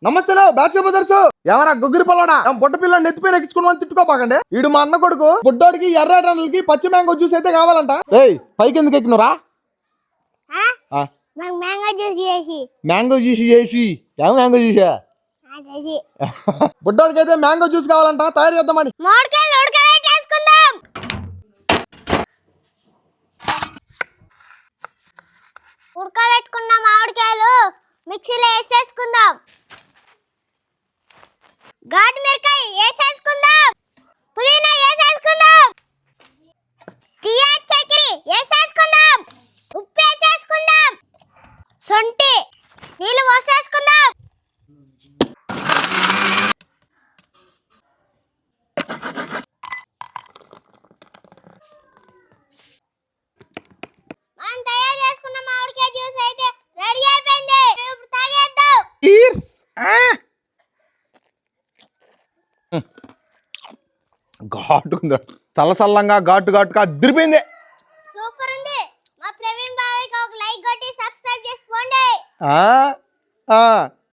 నమస్తే batch brothers. ఏమన్నా గుగ్గిరి పొలడా బుడ్డ పిల్లని నెత్తిపోయిన ఎక్కించుకుని తిట్టుకోపాకండి. వీడు మా అన్న కొడుకు. బుడ్డోడికి ఎర్ర టన్నులకి పచ్చి మ్యాంగో జ్యూస్ అయితే కావాలంట. ఏయ్ పైకి ఎందుకు ఎక్కినరా? మ్యాంగో జ్యూస్ చేసి మ్యాంగో జ్యూసా? బుడ్డోడికి అయితే మ్యాంగో జ్యూస్ కావాలంట. తయారు చేద్దామని ఉడకబెట్టుకున్న మామిడికాయలు మిక్సీలో వేసేసుకుందాం. ఘాటు మిరకాయ వేసేసుకుందాం. పుదీనా వేసేసుకుందాం. తీయటి చక్కెర వేసేసుకుందాం. ఉప్పు వేసేసుకుందాం. సొంటి నీళ్ళు పోసేసుకుందాం. మనం తయారు చేసుకున్న మామిడికాయ జ్యూస్ అయితే రెడీ అయిపోయింది. ఇప్పుడు తాగేద్దాం. ఘాటు చల్లసల్లంగా ఘాటుగా అదిరిపోయింది. సూపర్ ఉంది. మా ప్రవీణ్ బాబాయ్కి ఒక లైక్ కొట్టి సబ్స్క్రైబ్ చేసుకోండి.